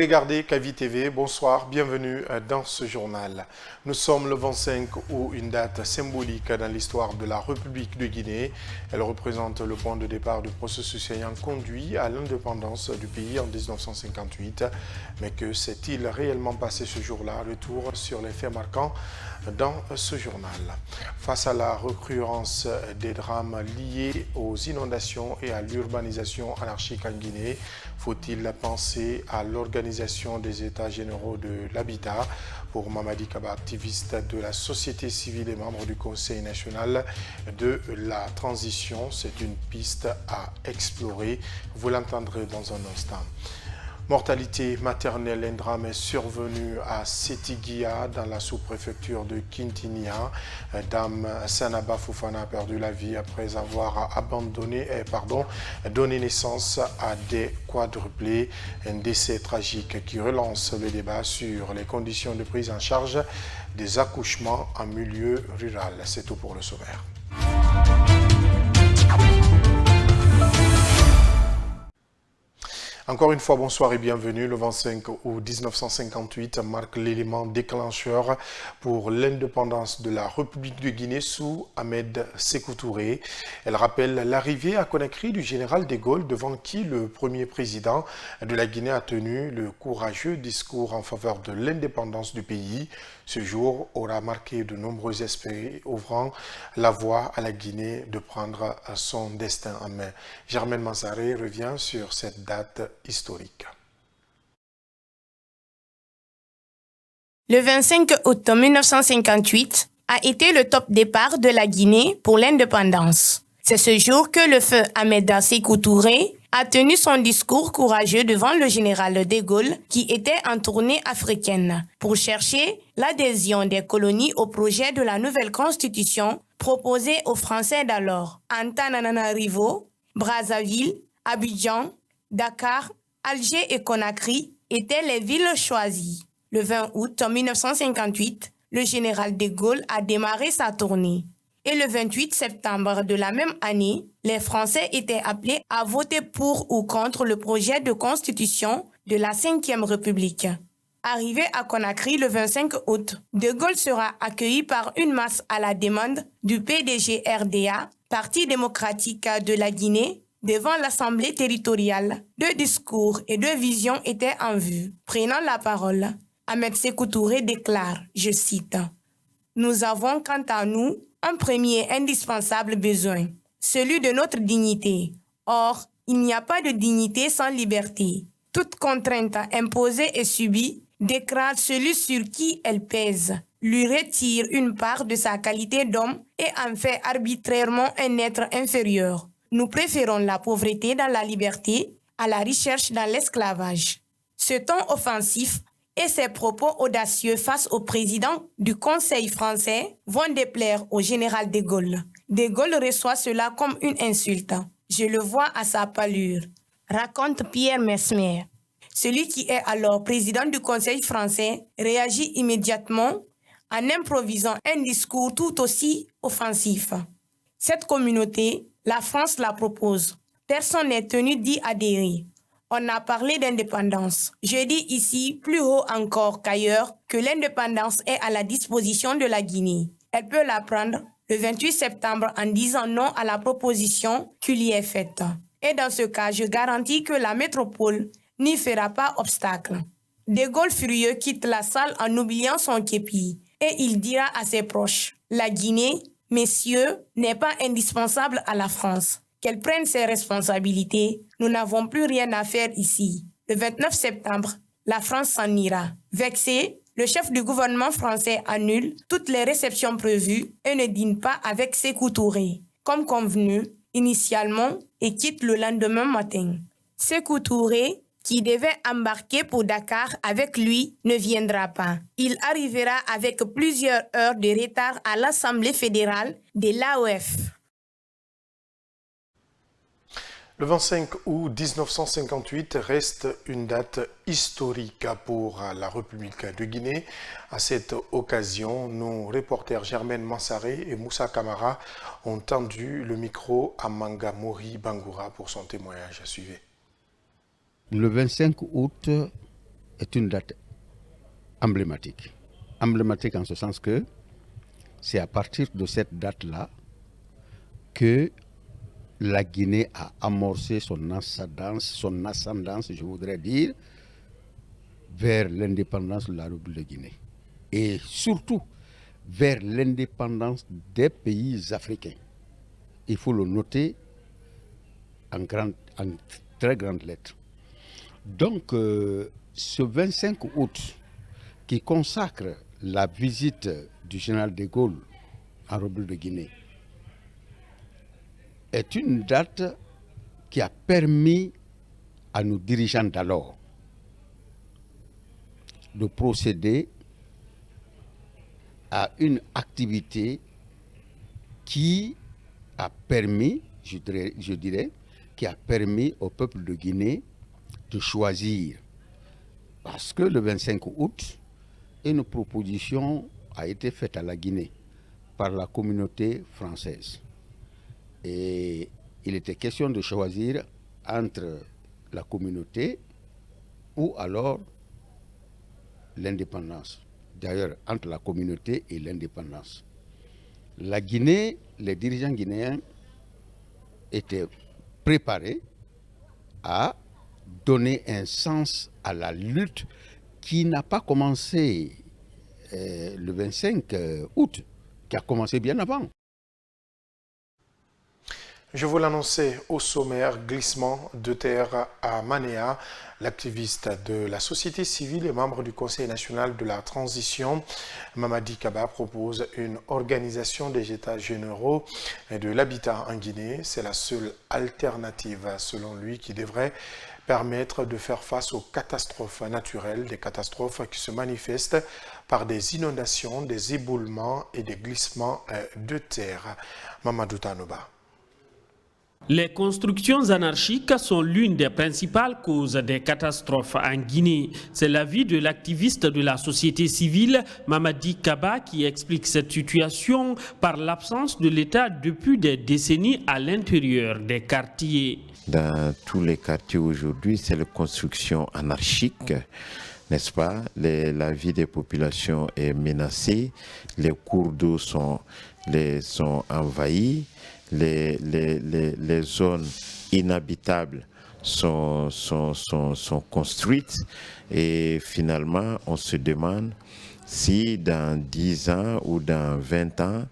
regardez Kavi TV, bonsoir, bienvenue dans ce journal. Nous sommes le 25 août, une date symbolique dans l'histoire de la République de Guinée. Elle représente le point de départ du processus ayant conduit à l'indépendance du pays en 1958. Mais que s'est-il réellement passé ce jour-là? Retour sur les faits marquants dans ce journal. Face à la recurrence des drames liés aux inondations et à l'urbanisation anarchique en Guinée, faut-il penser à l'organisation des États généraux de l'habitat? Pour Mamadi Kaba, activiste de la société civile et membre du Conseil national de la transition, c'est une piste à explorer. Vous l'entendrez dans un instant. Mortalité maternelle, un drame est survenu à Sétiguia, dans la sous-préfecture de Kintinia. Dame Sanaba Fofana a perdu la vie après avoir donné naissance à des quadruplés. Un décès tragique qui relance le débat sur les conditions de prise en charge des accouchements en milieu rural. C'est tout pour le sommaire. Encore une fois, bonsoir et bienvenue. Le 25 août 1958 marque l'élément déclencheur pour l'indépendance de la République de Guinée sous Ahmed Sékou Touré. Elle rappelle l'arrivée à Conakry du général de Gaulle, devant qui le premier président de la Guinée a tenu le courageux discours en faveur de l'indépendance du pays. Ce jour aura marqué de nombreux esprits, ouvrant la voie à la Guinée de prendre son destin en main. Germaine Manzaré revient sur cette date historique. Le 25 août 1958 a été le top départ de la Guinée pour l'indépendance. C'est ce jour que le feu Ahmed Sékou Touré a tenu son discours courageux devant le général de Gaulle qui était en tournée africaine pour chercher l'adhésion des colonies au projet de la nouvelle constitution proposée aux Français d'alors. Antananarivo, Brazzaville, Abidjan, Dakar, Alger et Conakry étaient les villes choisies. Le 20 août 1958, le général de Gaulle a démarré sa tournée. Et le 28 septembre de la même année, les Français étaient appelés à voter pour ou contre le projet de constitution de la Ve République. Arrivé à Conakry le 25 août, de Gaulle sera accueilli par une masse à la demande du PDG-RDA, Parti démocratique de la Guinée, devant l'Assemblée territoriale. Deux discours et deux visions étaient en vue. Prenant la parole, Ahmed Sékou Touré déclare, je cite, « Nous avons quant à nous un premier indispensable besoin, celui de notre dignité. Or, il n'y a pas de dignité sans liberté. Toute contrainte imposée et subie dégrade celui sur qui elle pèse, lui retire une part de sa qualité d'homme et en fait arbitrairement un être inférieur. Nous préférons la pauvreté dans la liberté à la recherche dans l'esclavage. » Ce ton offensif et ses propos audacieux face au président du Conseil français vont déplaire au général de Gaulle. De Gaulle reçoit cela comme une insulte. Je le vois à sa pâlure, raconte Pierre Mesmer. Celui qui est alors président du Conseil français réagit immédiatement en improvisant un discours tout aussi offensif. Cette communauté, la France la propose. Personne n'est tenu d'y adhérer. On a parlé d'indépendance. Je dis ici, plus haut encore qu'ailleurs, que l'indépendance est à la disposition de la Guinée. Elle peut la prendre le 28 septembre en disant non à la proposition qui lui est faite. Et dans ce cas, je garantis que la métropole n'y fera pas obstacle. De Gaulle furieux quitte la salle en oubliant son képi et il dira à ses proches, la Guinée, messieurs, n'est pas indispensable à la France. Qu'elle prenne ses responsabilités, nous n'avons plus rien à faire ici. Le 29 septembre, la France s'en ira. Vexé, le chef du gouvernement français annule toutes les réceptions prévues et ne dîne pas avec Sékou Touré, comme convenu initialement, et quitte le lendemain matin. Sékou Touré, qui devait embarquer pour Dakar avec lui, ne viendra pas. Il arrivera avec plusieurs heures de retard à l'Assemblée fédérale de l'AOF. Le 25 août 1958 reste une date historique pour la République de Guinée. À cette occasion, nos reporters Germaine Mansaré et Moussa Kamara ont tendu le micro à Manga Mori Bangoura pour son témoignage. Suivez. Le 25 août est une date emblématique. Emblématique en ce sens que c'est à partir de cette date-là que la Guinée a amorcé son ascendance, je voudrais dire, vers l'indépendance de la République de Guinée. Et surtout vers l'indépendance des pays africains. Il faut le noter en très grandes lettres. Donc, ce 25 août, qui consacre la visite du général de Gaulle en République de Guinée, est une date qui a permis à nos dirigeants d'alors de procéder à une activité qui a permis, je dirais, qui a permis au peuple de Guinée de choisir. Parce que le 25 août, une proposition a été faite à la Guinée par la communauté française. Et il était question de choisir entre la communauté ou alors l'indépendance. D'ailleurs, entre la communauté et l'indépendance. La Guinée, les dirigeants guinéens étaient préparés à donner un sens à la lutte qui n'a pas commencé le 25 août, qui a commencé bien avant. Je vous l'annonçais au sommaire, glissement de terre à Manéa. L'activiste de la société civile et membre du Conseil national de la transition, Mamadi Kaba, propose une organisation des états généraux et de l'habitat en Guinée. C'est la seule alternative, selon lui, qui devrait permettre de faire face aux catastrophes naturelles, des catastrophes qui se manifestent par des inondations, des éboulements et des glissements de terre. Mamadou Tanouba. Les constructions anarchiques sont l'une des principales causes des catastrophes en Guinée. C'est l'avis de l'activiste de la société civile, Mamadi Kaba, qui explique cette situation par l'absence de l'État depuis des décennies à l'intérieur des quartiers. Dans tous les quartiers aujourd'hui, c'est la construction anarchique, n'est-ce pas? La vie des populations est menacée, les cours d'eau sont envahis. Les zones inhabitables sont construites et finalement on se demande si dans 10 ans ou dans 20 ans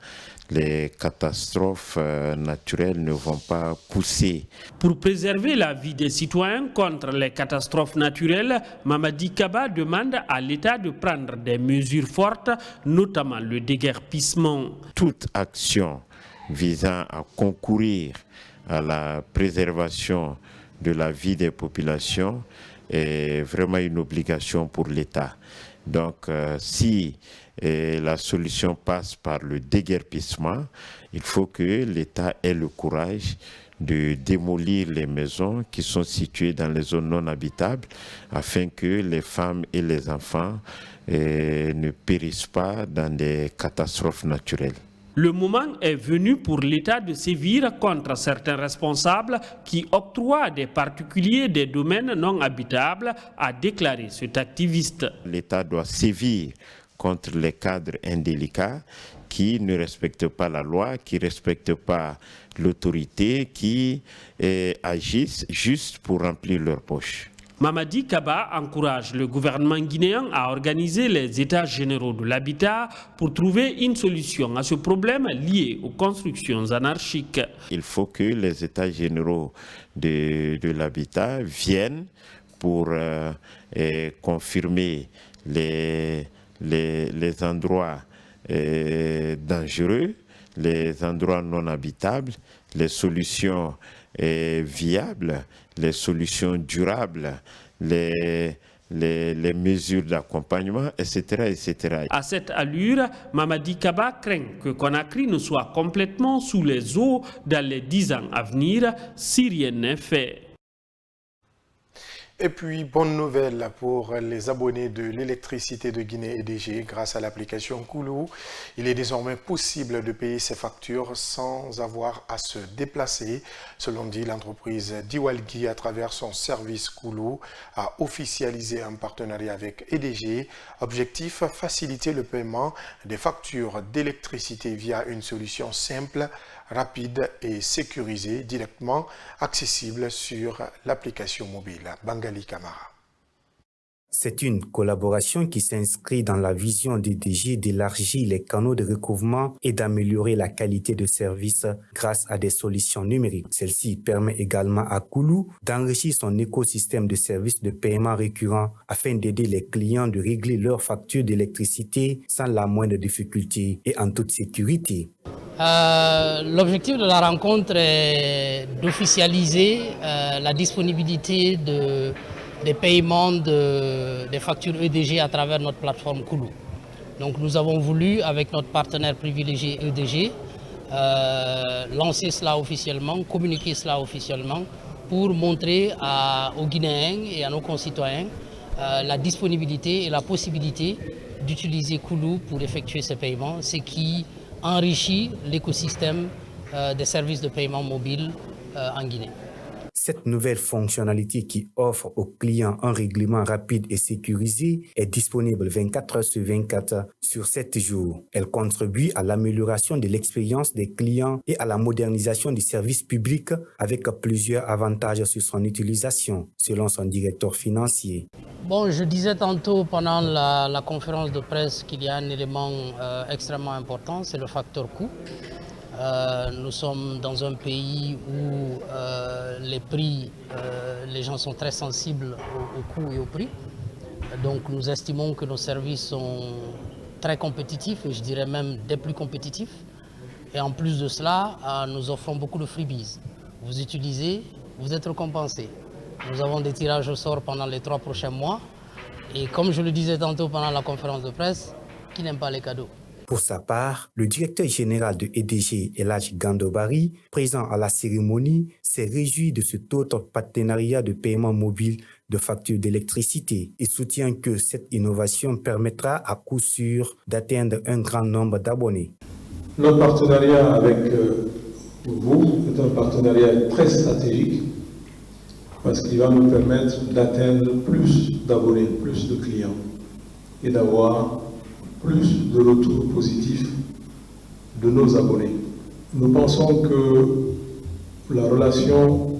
les catastrophes naturelles ne vont pas pousser. Pour préserver la vie des citoyens contre les catastrophes naturelles, Mamadi Kaba demande à l'État de prendre des mesures fortes, notamment le déguerpissement. Toute action visant à concourir à la préservation de la vie des populations est vraiment une obligation pour l'État. Donc si la solution passe par le déguerpissement, il faut que l'État ait le courage de démolir les maisons qui sont situées dans les zones non habitables afin que les femmes et les enfants ne périssent pas dans des catastrophes naturelles. Le moment est venu pour l'État de sévir contre certains responsables qui octroient à des particuliers des domaines non habitables, a déclaré cet activiste. L'État doit sévir contre les cadres indélicats qui ne respectent pas la loi, qui ne respectent pas l'autorité, qui agissent juste pour remplir leurs poches. Mamadi Kaba encourage le gouvernement guinéen à organiser les états généraux de l'habitat pour trouver une solution à ce problème lié aux constructions anarchiques. Il faut que les états généraux de l'habitat viennent pour confirmer les endroits dangereux, les endroits non habitables, les solutions viables, les solutions durables, les mesures d'accompagnement, etc., etc. À cette allure, Mamadi Kaba craint que Conakry ne soit complètement sous les eaux dans les 10 ans à venir si rien n'est fait. Et puis, bonne nouvelle pour les abonnés de l'électricité de Guinée EDG. Grâce à l'application Koulou, il est désormais possible de payer ses factures sans avoir à se déplacer. Selon dit l'entreprise Diwalgui, à travers son service Koulou, a officialisé un partenariat avec EDG. Objectif, faciliter le paiement des factures d'électricité via une solution simple, rapide et sécurisée, directement accessible sur l'application mobile. Bangali Camara. C'est une collaboration qui s'inscrit dans la vision d'EDG d'élargir les canaux de recouvrement et d'améliorer la qualité de service grâce à des solutions numériques. Celle-ci permet également à Koulou d'enrichir son écosystème de services de paiement récurrent afin d'aider les clients de régler leurs factures d'électricité sans la moindre difficulté et en toute sécurité. L'objectif de la rencontre est d'officialiser la disponibilité des paiements des factures EDG à travers notre plateforme Koulou. Donc nous avons voulu, avec notre partenaire privilégié EDG, lancer cela officiellement, communiquer cela officiellement pour montrer aux Guinéens et à nos concitoyens la disponibilité et la possibilité d'utiliser Koulou pour effectuer ces paiements, ce qui enrichit l'écosystème des services de paiement mobile en Guinée. Cette nouvelle fonctionnalité qui offre aux clients un règlement rapide et sécurisé est disponible 24 heures sur 24 sur 7 jours. Elle contribue à l'amélioration de l'expérience des clients et à la modernisation du service public avec plusieurs avantages sur son utilisation, selon son directeur financier. Bon, je disais tantôt pendant la conférence de presse qu'il y a un élément extrêmement important, c'est le facteur coût. Nous sommes dans un pays où les prix, les gens sont très sensibles au coût et au prix. Donc nous estimons que nos services sont très compétitifs et je dirais même des plus compétitifs. Et en plus de cela, nous offrons beaucoup de freebies. Vous utilisez, vous êtes récompensé. Nous avons des tirages au sort pendant les 3 prochains mois. Et comme je le disais tantôt pendant la conférence de presse, qui n'aime pas les cadeaux? Pour sa part, le directeur général de EDG, Elhadj Gandobari, présent à la cérémonie, s'est réjoui de cet autre partenariat de paiement mobile de factures d'électricité et soutient que cette innovation permettra à coup sûr d'atteindre un grand nombre d'abonnés. Notre partenariat avec vous est un partenariat très stratégique parce qu'il va nous permettre d'atteindre plus d'abonnés, plus de clients et d'avoir plus de retours positifs de nos abonnés. Nous pensons que la relation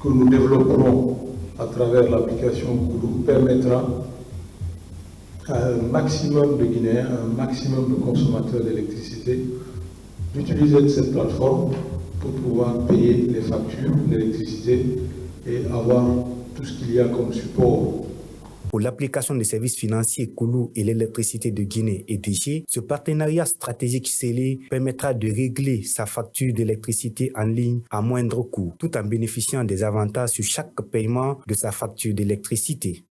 que nous développerons à travers l'application Koulou permettra à un maximum de Guinéens, à un maximum de consommateurs d'électricité d'utiliser cette plateforme pour pouvoir payer les factures d'électricité et avoir tout ce qu'il y a comme support. Pour l'application des services financiers Koulou et l'électricité de Guinée EDG, ce partenariat stratégique scellé permettra de régler sa facture d'électricité en ligne à moindre coût, tout en bénéficiant des avantages sur chaque paiement de sa facture d'électricité.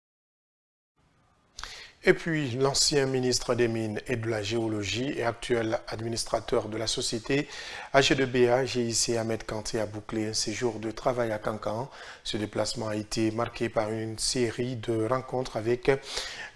Et puis, l'ancien ministre des Mines et de la Géologie et actuel administrateur de la société AG2BA, GIC Ahmed Kanté, a bouclé un séjour de travail à Kankan. Ce déplacement a été marqué par une série de rencontres avec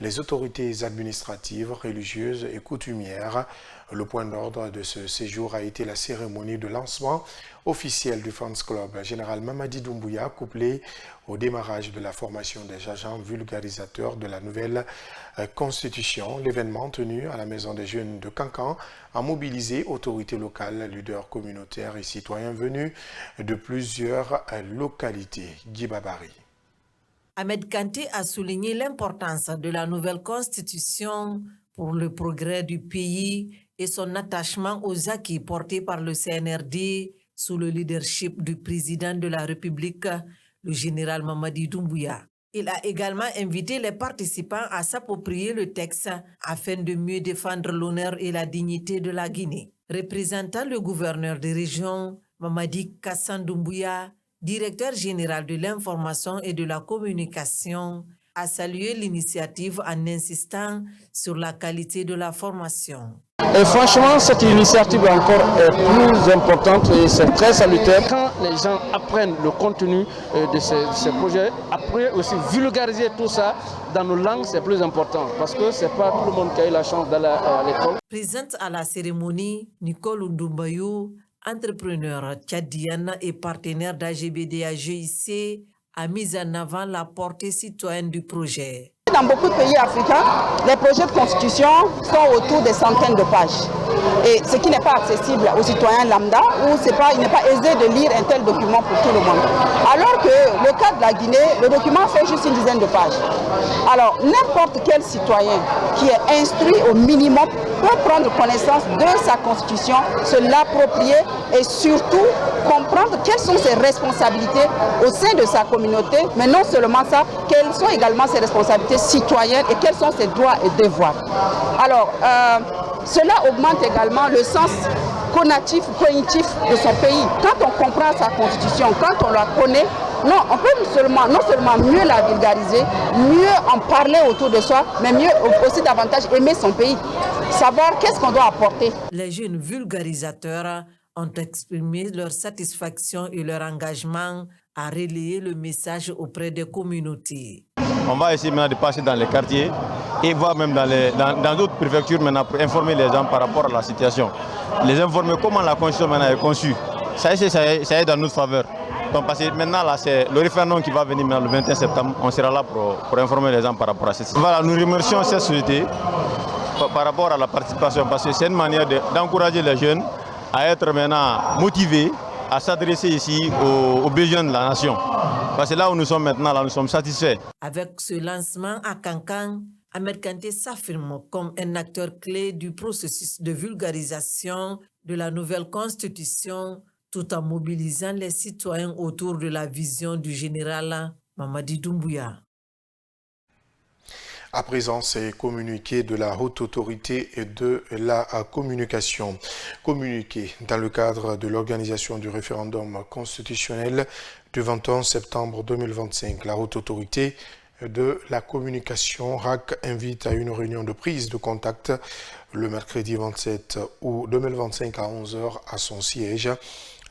les autorités administratives, religieuses et coutumières. Le point d'ordre de ce séjour a été la cérémonie de lancement officiel du Fans Club Général Mamadi Doumbouya, couplé au démarrage de la formation des agents vulgarisateurs de la nouvelle Constitution. L'événement tenu à la Maison des Jeunes de Kankan a mobilisé autorités locales, leaders communautaires et citoyens venus de plusieurs localités. Guy Babari. Ahmed Kanté a souligné l'importance de la nouvelle Constitution pour le progrès du pays et son attachement aux acquis portés par le CNRD sous le leadership du président de la République, le général Mamadi Doumbouya. Il a également invité les participants à s'approprier le texte afin de mieux défendre l'honneur et la dignité de la Guinée. Représentant le gouverneur de région, Mamadi Kassan Doumbouya, directeur général de l'information et de la communication, a salué l'initiative en insistant sur la qualité de la formation. Et franchement, cette initiative encore est plus importante et c'est très salutaire. Quand les gens apprennent le contenu de ces projets, après aussi vulgariser tout ça dans nos langues, c'est plus important parce que ce n'est pas tout le monde qui a eu la chance d'aller à l'école. Présente à la cérémonie, Nicole Ndumbayou, entrepreneur tchadienne et partenaire d'AGBDA-GIC, a mis en avant la portée citoyenne du projet. Dans beaucoup de pays africains, les projets de constitution sont autour des centaines de pages. Et ce qui n'est pas accessible aux citoyens lambda, ou il n'est pas aisé de lire un tel document pour tout le monde. Alors que le cas de la Guinée, le document fait juste une dizaine de pages. Alors n'importe quel citoyen qui est instruit au minimum peut prendre connaissance de sa constitution, se l'approprier et surtout comprendre quelles sont ses responsabilités au sein de sa communauté, mais non seulement ça, quelles sont également ses responsabilités citoyennes et quels sont ses droits et devoirs. Alors, cela augmente également le sens cognitif de son pays. Quand on comprend sa constitution, quand on la connaît, on peut non seulement mieux la vulgariser, mieux en parler autour de soi, mais mieux aussi davantage aimer son pays, savoir qu'est-ce qu'on doit apporter. Les jeunes vulgarisateurs ont exprimé leur satisfaction et leur engagement à relayer le message auprès des communautés. On va essayer maintenant de passer dans les quartiers et voir même dans d'autres préfectures maintenant pour informer les gens par rapport à la situation. Les informer comment la constitution maintenant est conçue. Ça est dans notre faveur. Donc, parce que maintenant, là, c'est le référendum qui va venir le 21 septembre. On sera là pour informer les gens par rapport à cette situation. Voilà, nous remercions cette société par rapport à la participation parce que c'est une manière d'encourager les jeunes à être maintenant motivés à s'adresser ici aux besoins de la nation. Parce que là où nous sommes maintenant, là, nous sommes satisfaits. Avec ce lancement à Kankan, Ahmed Kanté s'affirme comme un acteur clé du processus de vulgarisation de la nouvelle constitution, tout en mobilisant les citoyens autour de la vision du général Mamadi Doumbouya. À présent, c'est communiqué de la haute autorité et de la communication. Communiqué dans le cadre de l'organisation du référendum constitutionnel du 21 septembre 2025. La haute autorité de la communication, RAC, invite à une réunion de prise de contact le mercredi 27 août 2025 à 11h à son siège.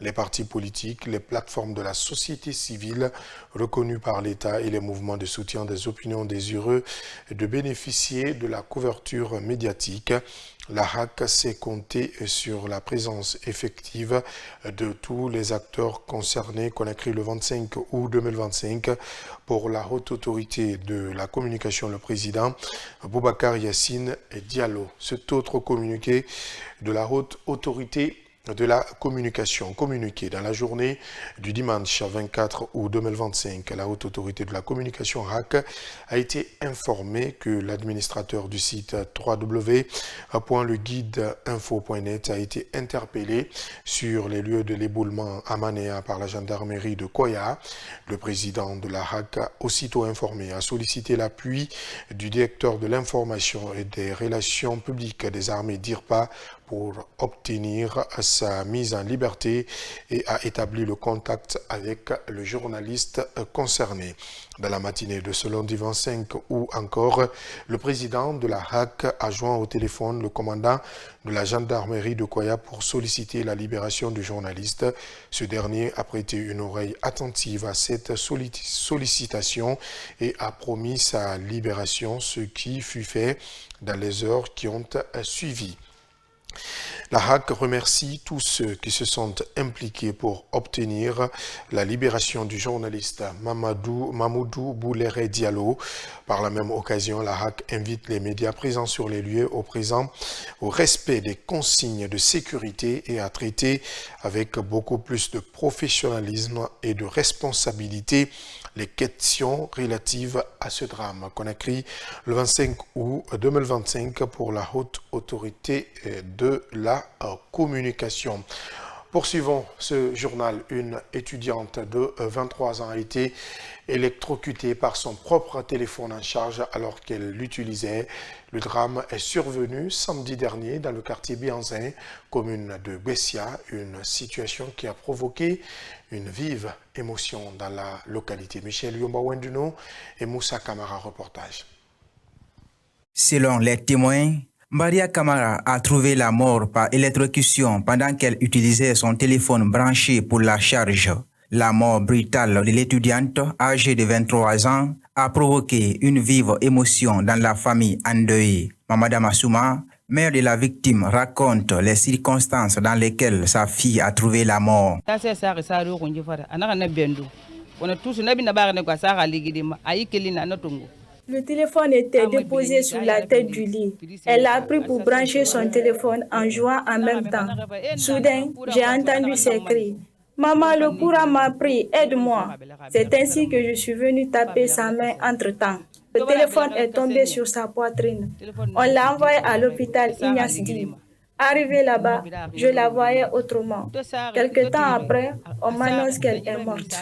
Les partis politiques, les plateformes de la société civile reconnues par l'État et les mouvements de soutien des opinions désireux de bénéficier de la couverture médiatique. La RAC s'est comptée sur la présence effective de tous les acteurs concernés, qu'on a écrit le 25 août 2025 pour la haute autorité de la communication, le président Boubacar Yassine Diallo. Cet autre communiqué de la haute autorité de la communication, communiqué dans la journée du dimanche 24 août 2025. La haute autorité de la communication RAC a été informée que l'administrateur du site www.leguideinfo.net a été interpellé sur les lieux de l'éboulement à Manéa par la gendarmerie de Koya. Le président de la RAC, aussitôt informé, a sollicité l'appui du directeur de l'information et des relations publiques des armées d'IRPA pour obtenir sa mise en liberté et a établi le contact avec le journaliste concerné. Dans la matinée de ce lundi 25 août encore, le président de la RAC a joint au téléphone le commandant de la gendarmerie de Koya pour solliciter la libération du journaliste. Ce dernier a prêté une oreille attentive à cette sollicitation et a promis sa libération, ce qui fut fait dans les heures qui ont suivi. La RAC remercie tous ceux qui se sont impliqués pour obtenir la libération du journaliste Mamoudou Bouléré Diallo. Par la même occasion, la RAC invite les médias présents sur les lieux au respect des consignes de sécurité et à traiter avec beaucoup plus de professionnalisme et de responsabilité les questions relatives à ce drame, qu'on a écrit le 25 août 2025 pour la haute autorité de la communication. Poursuivons ce journal. Une étudiante de 23 ans a été électrocutée par son propre téléphone en charge alors qu'elle l'utilisait. Le drame est survenu samedi dernier dans le quartier Bianzin, commune de Bessia, une situation qui a provoqué une vive émotion dans la localité. Michel Yomba-Wenduno et Moussa Kamara, reportage. Selon les témoins, Maria Kamara a trouvé la mort par électrocution pendant qu'elle utilisait son téléphone branché pour la charge. La mort brutale de l'étudiante âgée de 23 ans a provoqué une vive émotion dans la famille endeuillée. Mamada Massouma, mère de la victime, raconte les circonstances dans lesquelles sa fille a trouvé la mort. Le téléphone était déposé sur la tête du lit. Elle l'a pris pour brancher son téléphone en jouant en même temps. Soudain, j'ai entendu ses cris. « Maman, le courant m'a pris, aide-moi !» C'est ainsi que je suis venue taper sa main entre-temps. Le téléphone est tombé sur sa poitrine. On l'a envoyé à l'hôpital Ignace Di. Arrivée là-bas, je la voyais autrement. Quelque temps après, on m'annonce qu'elle est morte.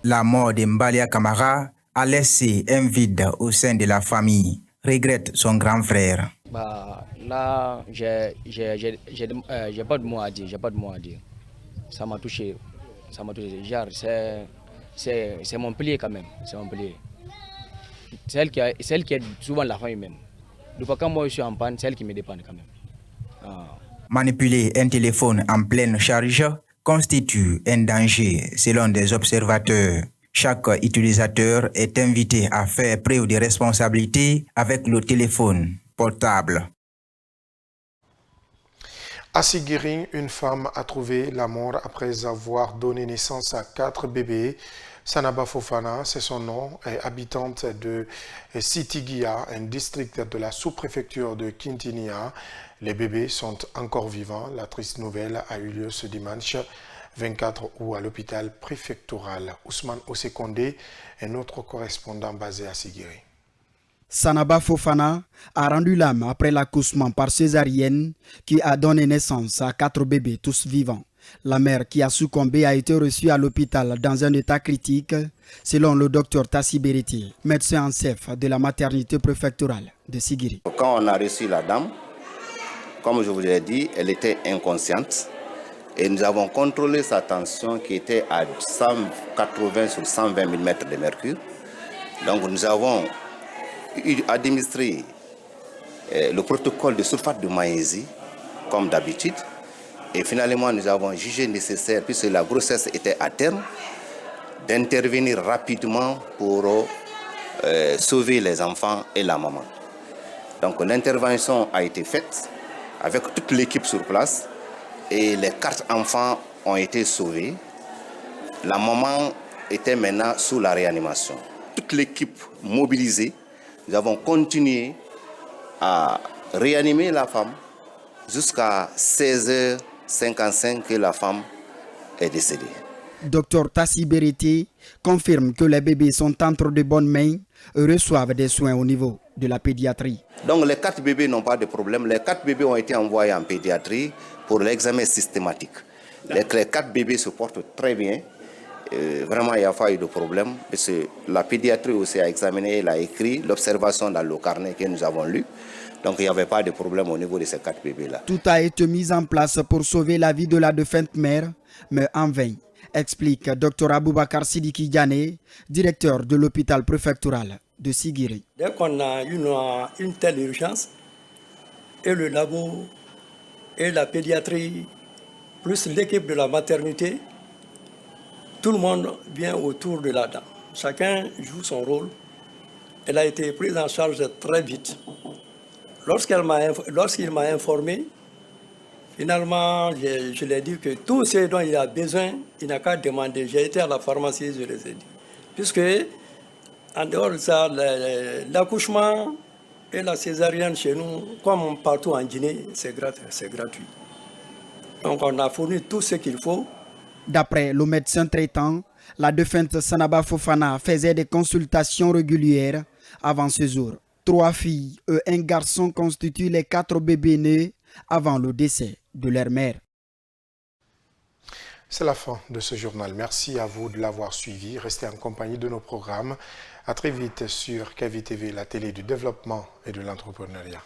La mort de Mbalia Kamara a laissé un vide au sein de la famille, regrette son grand frère. Là, j'ai pas de mots à dire, Ça m'a touché, Genre, c'est mon plié quand même, c'est mon plié. C'est elle qui est souvent la famille même. Donc quand moi je suis en panne, c'est elle qui me dépend quand même. Manipuler un téléphone en pleine charge constitue un danger selon des observateurs. Chaque utilisateur est invité à faire preuve de responsabilité avec le téléphone portable. À Siguiri, une femme a trouvé la mort après avoir donné naissance à 4 bébés. Sanaba Fofana, c'est son nom, est habitante de Sitigia, un district de la sous-préfecture de Kintinia. Les bébés sont encore vivants. La triste nouvelle a eu lieu ce dimanche 24 août à l'hôpital préfectoral. Ousmane Osekonde est notre correspondant basé à Siguiri. Sanaba Fofana a rendu l'âme après l'accouchement par césarienne qui a donné naissance à 4 bébés, tous vivants. La mère qui a succombé a été reçue à l'hôpital dans un état critique, selon le docteur Tassi Bereti, médecin en chef de la maternité préfectorale de Siguiri. Quand on a reçu la dame, comme je vous l'ai dit, elle était inconsciente et nous avons contrôlé sa tension qui était à 180 sur 120 mm de mercure. Donc nous avons administré le protocole de sulfate de magnésie comme d'habitude. Et finalement, nous avons jugé nécessaire, puisque la grossesse était à terme, d'intervenir rapidement pour sauver les enfants et la maman. Donc l'intervention a été faite avec toute l'équipe sur place et les 4 enfants ont été sauvés. La maman était maintenant sous la réanimation. Toute l'équipe mobilisée, nous avons continué à réanimer la femme jusqu'à 16h55 que la femme est décédée. Dr Tassi Bereti confirme que les bébés sont entre de bonnes mains et reçoivent des soins au niveau de la pédiatrie. Donc les 4 bébés n'ont pas de problème. Les 4 bébés ont été envoyés en pédiatrie pour l'examen systématique. Les 4 bébés se portent très bien. Vraiment, il n'y a pas eu de problème. Parce que la pédiatrie aussi a examiné, elle a écrit l'observation dans le carnet que nous avons lu. Donc il n'y avait pas de problème au niveau de ces 4 bébés-là. Tout a été mis en place pour sauver la vie de la défunte mère, mais en vain, explique Dr Aboubakar Sidiki Diané, directeur de l'hôpital préfectoral de Siguiri. Dès qu'on a une telle urgence, et le labo, et la pédiatrie, plus l'équipe de la maternité, tout le monde vient autour de la dame. Chacun joue son rôle. Elle a été prise en charge très vite. Lorsqu'il m'a informé, finalement, je lui ai dit que tout ce dont il a besoin, il n'a qu'à demander. J'ai été à la pharmacie, je les ai dit. Puisque, en dehors de ça, l'accouchement et la césarienne chez nous, comme partout en Guinée, c'est gratuit. Donc on a fourni tout ce qu'il faut. D'après le médecin traitant, la défunte Sanaba Fofana faisait des consultations régulières avant ce jour. 3 filles et un garçon constituent les 4 bébés nés avant le décès de leur mère. C'est la fin de ce journal. Merci à vous de l'avoir suivi. Restez en compagnie de nos programmes. À très vite sur KVTV, la télé du développement et de l'entrepreneuriat.